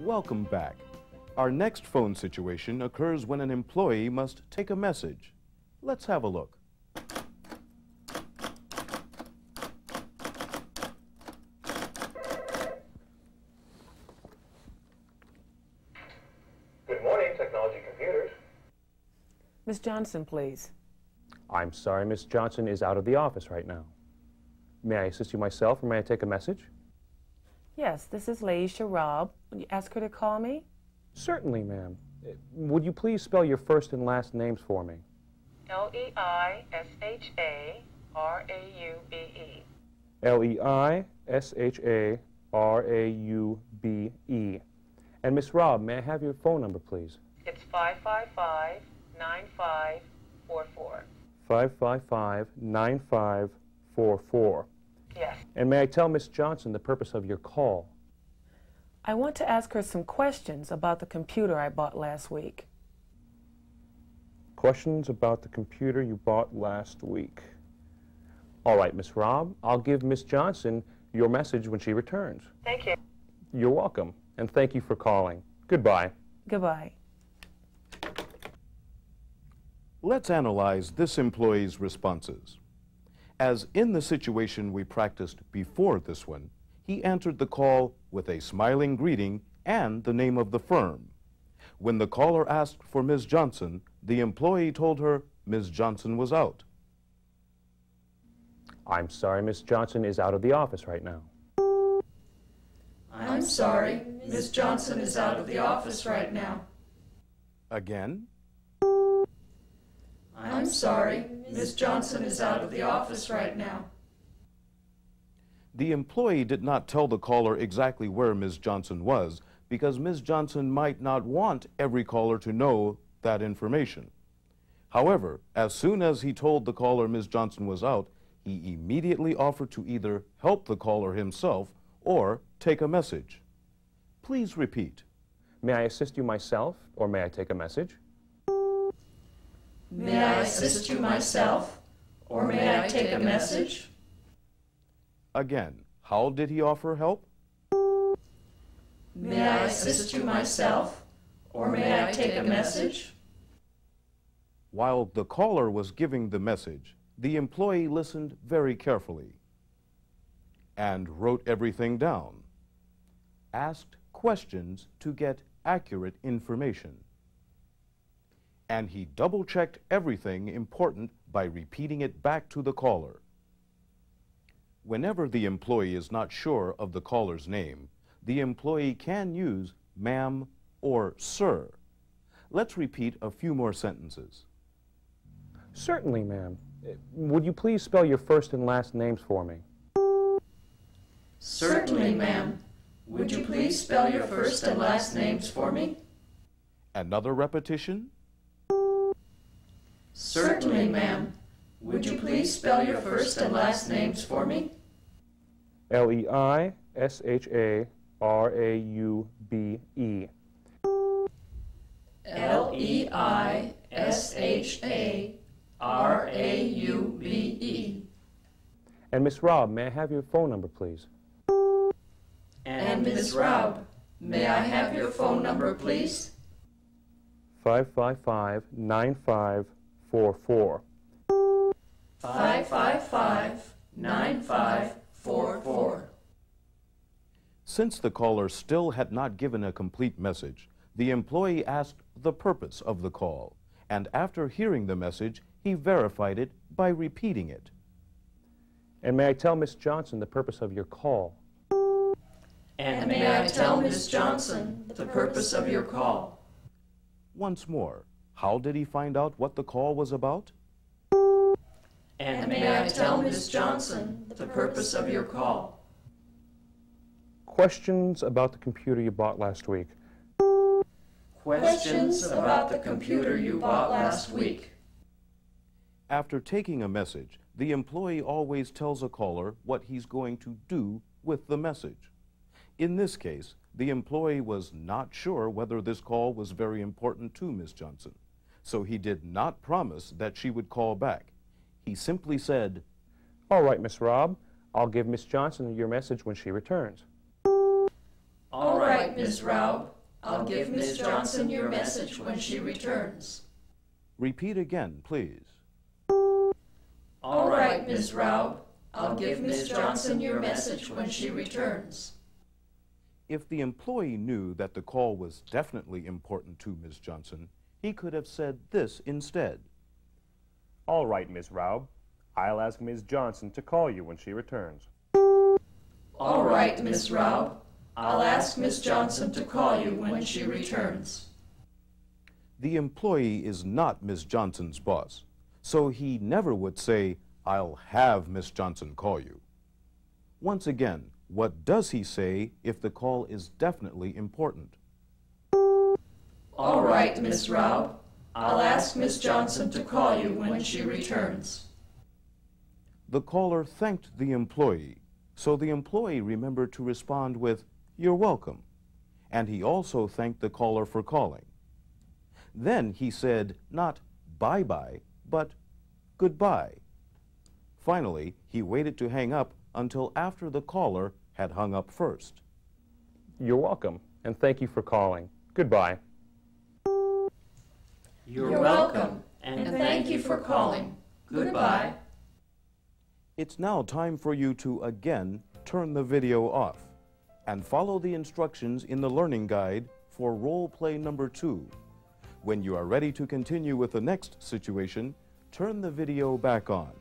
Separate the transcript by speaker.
Speaker 1: Welcome back. Our next phone situation occurs when an employee must take a message. Let's have a look.
Speaker 2: Good morning, Technology Computers.
Speaker 3: Miss Johnson, please.
Speaker 4: I'm sorry, Miss Johnson is out of the office right now. May I assist you myself, or may I take a message?
Speaker 3: Yes, this is Laisha Robb. Would you ask her to call me?
Speaker 4: Certainly, ma'am. Would you please spell your first and last names for me?
Speaker 3: Leishaaraube.
Speaker 4: Leishaaraube. And Miss Robb, may I have your phone number, please?
Speaker 3: It's 555-9544.
Speaker 4: 555-9544.
Speaker 3: Yes.
Speaker 4: And may I tell Miss Johnson the purpose of your call?
Speaker 3: I want to ask her some questions about the computer I bought last week.
Speaker 4: Questions about the computer you bought last week. All right, Miss Robb, I'll give Miss Johnson your message when she returns.
Speaker 3: Thank you.
Speaker 4: You're welcome, and thank you for calling. Goodbye.
Speaker 3: Goodbye.
Speaker 1: Let's analyze this employee's responses. As in the situation we practiced before this one, he answered the call with a smiling greeting and the name of the firm. When the caller asked for Ms. Johnson, the employee told her Ms. Johnson was out.
Speaker 4: I'm sorry, Miss Johnson is out of the office right now.
Speaker 5: I'm sorry, Ms. Johnson is out of the office right now.
Speaker 1: Again.
Speaker 5: I'm sorry, Ms. Johnson is out of the office right now.
Speaker 1: The employee did not tell the caller exactly where Ms. Johnson was because Ms. Johnson might not want every caller to know that information. However, as soon as he told the caller Ms. Johnson was out, he immediately offered to either help the caller himself or take a message. Please repeat.
Speaker 4: May I assist you myself, or may I take a message?
Speaker 5: May I assist you myself, or may I take a message?
Speaker 1: Again, how did he offer help?
Speaker 5: May I assist you myself, or may I take a message?
Speaker 1: While the caller was giving the message, the employee listened very carefully and wrote everything down, asked questions to get accurate information, and he double-checked everything important by repeating it back to the caller. Whenever the employee is not sure of the caller's name, the employee can use ma'am or sir. Let's repeat a few more sentences.
Speaker 4: Certainly, ma'am. Would you please spell your first and last names for me?
Speaker 5: Certainly, ma'am. Would you please spell your first and last names for me?
Speaker 1: Another repetition.
Speaker 5: Certainly, ma'am. Would you please spell your first and last names for me?
Speaker 4: Leishaaraube.
Speaker 5: Leishaaraube.
Speaker 4: And Miss Robb, may I have your phone number, please?
Speaker 5: And Ms. Robb, may I have your phone number, please?
Speaker 4: 555-9544.
Speaker 5: 555-9544.
Speaker 1: Since the caller still had not given a complete message, the employee asked the purpose of the call, and after hearing the message, he verified it by repeating it.
Speaker 4: And may I tell Miss Johnson the purpose of your call?
Speaker 5: And may I tell Ms. Johnson the purpose of your call?
Speaker 1: Once more, how did he find out what the call was about?
Speaker 5: And may I tell Ms. Johnson the purpose of your call?
Speaker 4: Questions about the computer you bought last week.
Speaker 5: Questions about the computer you bought last week.
Speaker 1: After taking a message, the employee always tells a caller what he's going to do with the message. In this case, the employee was not sure whether this call was very important to Ms. Johnson, so he did not promise that she would call back. He simply said,
Speaker 4: All right, Miss Robb, I'll give Miss Johnson your message when she returns.
Speaker 5: All right, Ms. Raub. I'll give Miss Johnson your message when she returns.
Speaker 1: Repeat again, please.
Speaker 5: All right, Ms. Raub. I'll give Miss Johnson your message when she returns.
Speaker 1: If the employee knew that the call was definitely important to Ms. Johnson, he could have said this instead.
Speaker 4: All right, Miss Raub. I'll ask Ms. Johnson to call you when she returns.
Speaker 5: All right, Miss Raub. I'll ask Miss Johnson to call you when she returns.
Speaker 1: The employee is not Ms. Johnson's boss, so he never would say, I'll have Ms. Johnson call you. Once again, what does he say if the call is definitely important?
Speaker 5: All right, Miss Raub. I'll ask Miss Johnson to call you when she returns.
Speaker 1: The caller thanked the employee, so the employee remembered to respond with, You're welcome, and he also thanked the caller for calling. Then he said not bye-bye, but goodbye. Finally, he waited to hang up until after the caller had hung up first.
Speaker 4: You're welcome, and thank you for calling. Goodbye.
Speaker 5: You're welcome, and thank you for calling. Goodbye.
Speaker 1: It's now time for you to again turn the video off and follow the instructions in the learning guide for role play number 2. When you are ready to continue with the next situation, turn the video back on.